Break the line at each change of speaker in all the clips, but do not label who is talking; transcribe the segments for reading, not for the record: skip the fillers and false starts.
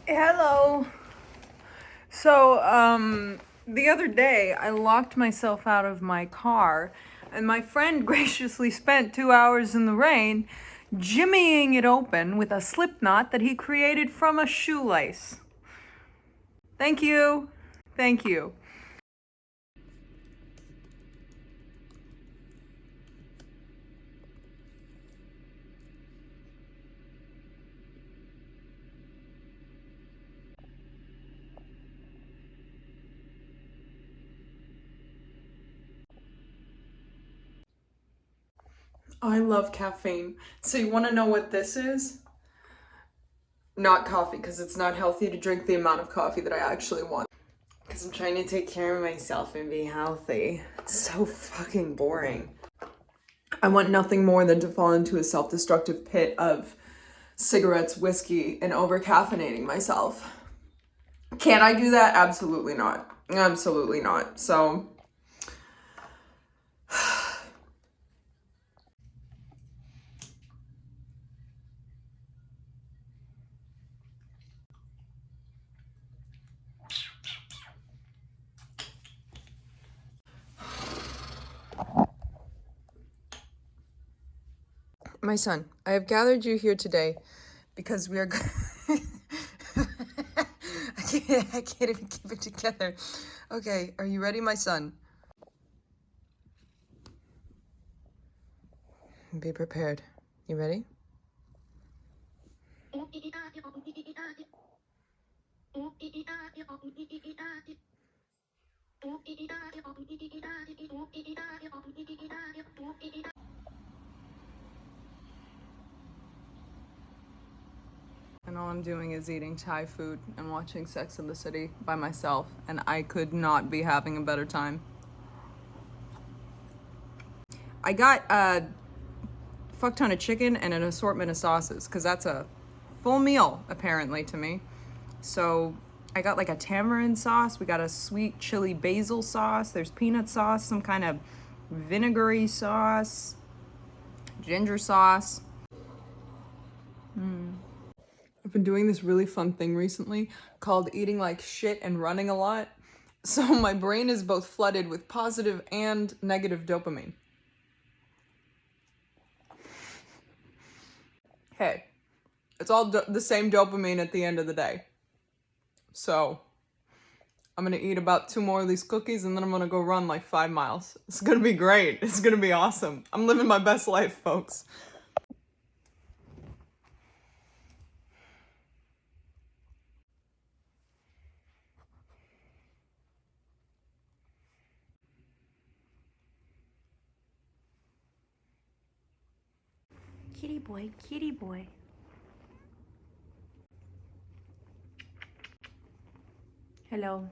Hello. So, the other day I locked myself out of my car, and my friend graciously spent 2 hours in the rain jimmying it open with a slip knot that he created from a shoelace. Thank you. Thank you. I love caffeine. So you want to know what this is? Not coffee, because it's not healthy to drink the amount of coffee that I actually want. Because I'm trying to take care of myself and be healthy. It's so fucking boring. I want nothing more than to fall into a self-destructive pit of cigarettes, whiskey, and over-caffeinating myself. Can I do that? Absolutely not. Absolutely not. So... My son, I have gathered you here today because we are... I can't even keep it together. Okay, are you ready, my son? Be prepared. You ready? And all I'm doing is eating Thai food and watching Sex and the City by myself, and I could not be having a better time. I got a fuck ton of chicken and an assortment of sauces, because that's a full meal, apparently, to me. So I got like a tamarind sauce, we got a sweet chili basil sauce, there's peanut sauce, some kind of vinegary sauce, ginger sauce. I've been doing this really fun thing recently called eating like shit and running a lot. So my brain is both flooded with positive and negative dopamine. Hey, it's all the same dopamine at the end of the day. So I'm gonna eat about 2 more of these cookies and then I'm gonna go run like 5 miles. It's gonna be great. It's gonna be awesome. I'm living my best life, folks.
Kitty boy, kitty boy. Hello.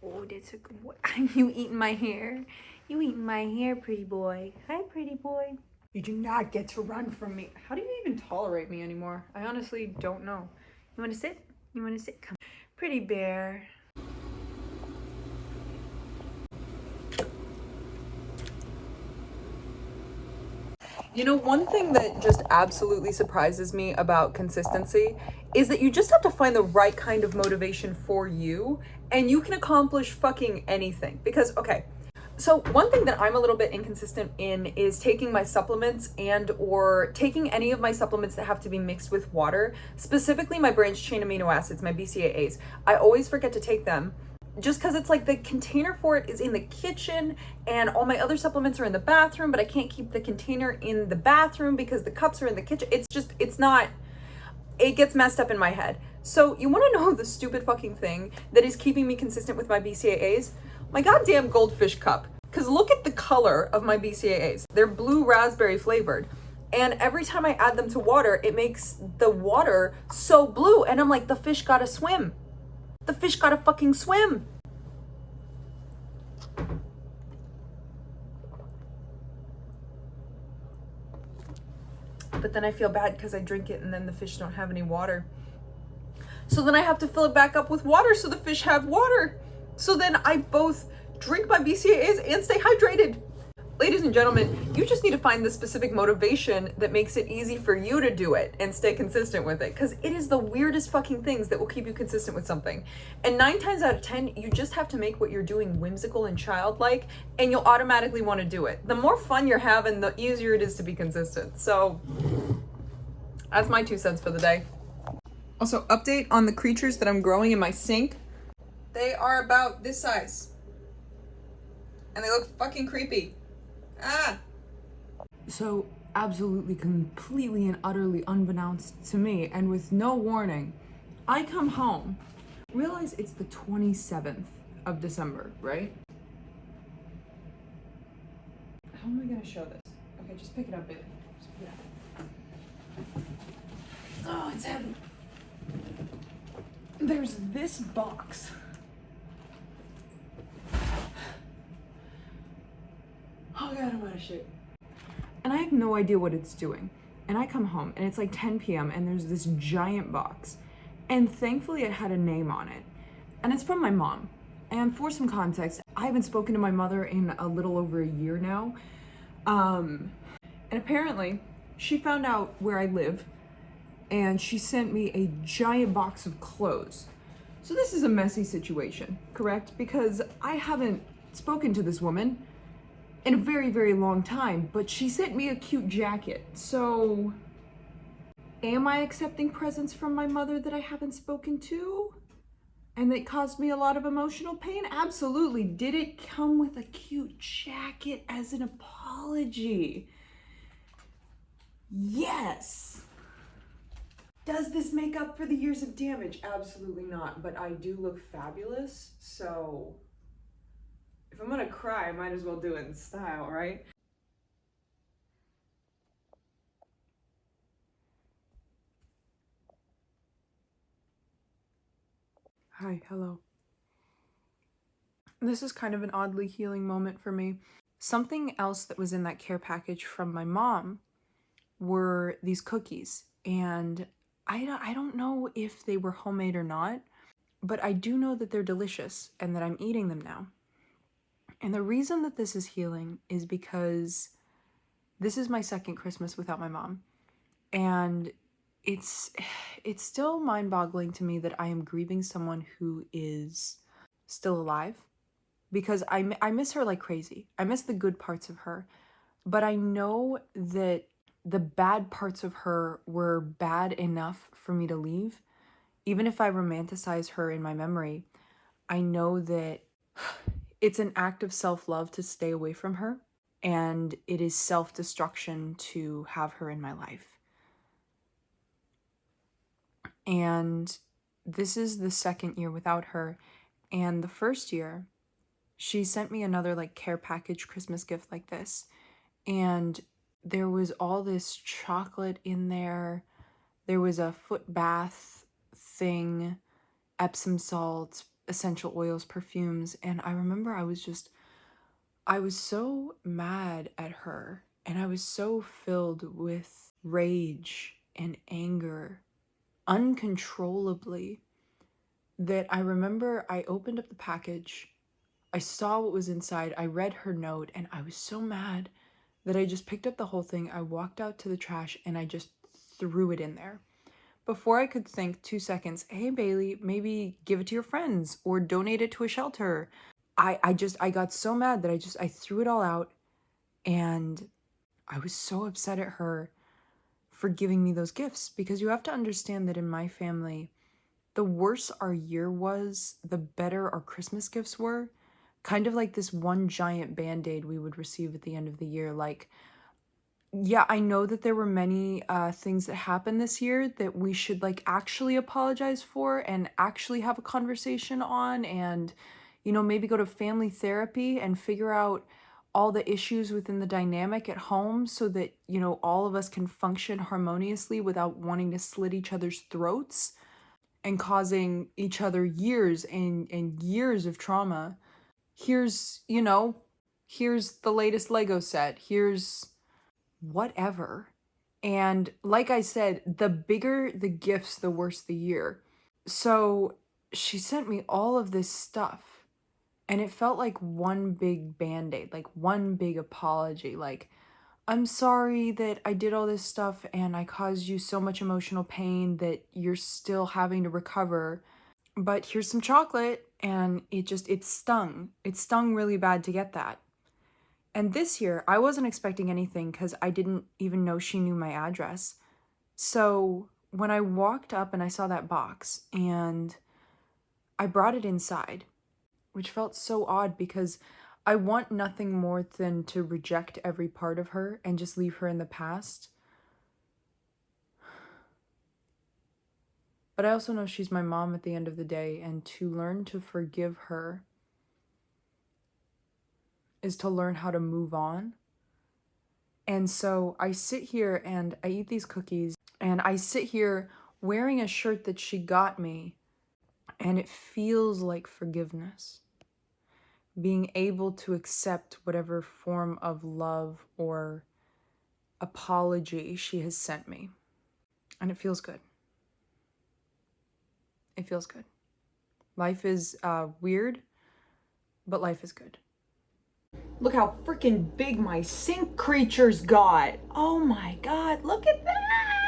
Oh, that's a good boy. You eating my hair? You eating my hair, pretty boy. Hi, pretty boy.
You do not get to run from me. How do you even tolerate me anymore? I honestly don't know.
You want to sit? You want to sit? Come. Pretty bear.
You know, one thing that just absolutely surprises me about consistency is that you just have to find the right kind of motivation for you and you can accomplish fucking anything. Because, okay, so one thing that I'm a little bit inconsistent in is taking my supplements and or taking any of my supplements that have to be mixed with water, specifically my branched chain amino acids, my BCAAs. I always forget to take them just because it's like the container for it is in the kitchen and all my other supplements are in the bathroom, but I can't keep the container in the bathroom because the cups are in the kitchen. It gets messed up in my head. So you want to know the stupid fucking thing that is keeping me consistent with my BCAAs? My goddamn goldfish cup. Because look at the color of my BCAAs. They're blue raspberry flavored. And every time I add them to water, it makes the water so blue. And I'm like, the fish gotta swim. The fish gotta fucking swim. But then I feel bad because I drink it and then the fish don't have any water. So then I have to fill it back up with water so the fish have water. So then I both drink my BCAAs and stay hydrated. Ladies and gentlemen, you just need to find the specific motivation that makes it easy for you to do it and stay consistent with it. Because it is the weirdest fucking things that will keep you consistent with something. And 9 times out of 10, you just have to make what you're doing whimsical and childlike, and you'll automatically want to do it. The more fun you're having, the easier it is to be consistent. So, that's my 2 cents for the day. Also, update on the creatures that I'm growing in my sink. They are about this size. And they look fucking creepy. Ah! So, absolutely, completely, and utterly unbeknownst to me, and with no warning, I come home, realize it's the 27th of December, right? How am I gonna show this? Okay, just pick it up, baby. Just pick it up. Oh, it's heavy. There's this box. Oh god, I'm out of shit. And I have no idea what it's doing. And I come home and it's like 10 p.m. and there's this giant box. And thankfully it had a name on it. And it's from my mom. And for some context, I haven't spoken to my mother in a little over a year now. And apparently she found out where I live and she sent me a giant box of clothes. So this is a messy situation, correct? Because I haven't spoken to this woman in a very, very long time, but she sent me a cute jacket. So, am I accepting presents from my mother that I haven't spoken to? And that caused me a lot of emotional pain? Absolutely. Did it come with a cute jacket as an apology? Yes. Does this make up for the years of damage? Absolutely not, but I do look fabulous, so if I'm gonna cry, I might as well do it in style, right? Hi, hello. This is kind of an oddly healing moment for me. Something else that was in that care package from my mom were these cookies, and I don't know if they were homemade or not, but I do know that they're delicious and that I'm eating them now. And the reason that this is healing is because this is my second Christmas without my mom. And it's still mind-boggling to me that I am grieving someone who is still alive, because I miss her like crazy. I miss the good parts of her, but I know that the bad parts of her were bad enough for me to leave. Even if I romanticize her in my memory, I know that it's an act of self-love to stay away from her, and it is self-destruction to have her in my life. And this is the second year without her, and the first year, she sent me another like care package Christmas gift like this, and there was all this chocolate in there. There was a foot bath thing, Epsom salts, essential oils, perfumes, and I remember I was so mad at her, and I was so filled with rage and anger uncontrollably that I remember I opened up the package, I saw what was inside, I read her note, and I was so mad that I just picked up the whole thing, I walked out to the trash, and I just threw it in there. Before I could think 2 seconds, hey Bailey, maybe give it to your friends or donate it to a shelter. I got so mad that I threw it all out, and I was so upset at her for giving me those gifts, because you have to understand that in my family, the worse our year was, the better our Christmas gifts were. Kind of like this one giant band-aid we would receive at the end of the year. Like, yeah, I know that there were many things that happened this year that we should like actually apologize for and actually have a conversation on, and, you know, maybe go to family therapy and figure out all the issues within the dynamic at home so that, you know, all of us can function harmoniously without wanting to slit each other's throats and causing each other years and years of trauma. Here's, you know, here's the latest Lego set. Here's whatever. And like I said, the bigger the gifts, the worse the year. So she sent me all of this stuff. And it felt like one big band-aid, like one big apology, like, I'm sorry that I did all this stuff and I caused you so much emotional pain that you're still having to recover. But here's some chocolate. And it stung. It stung really bad to get that. And this year, I wasn't expecting anything because I didn't even know she knew my address. So when I walked up and I saw that box and I brought it inside, which felt so odd because I want nothing more than to reject every part of her and just leave her in the past. But I also know she's my mom at the end of the day, and to learn to forgive her is to learn how to move on. And so I sit here and I eat these cookies, and I sit here wearing a shirt that she got me, and it feels like forgiveness. Being able to accept whatever form of love or apology she has sent me. And it feels good. It feels good. Life is weird, but life is good. Look how freaking big my sink creatures got. Oh my God, look at that.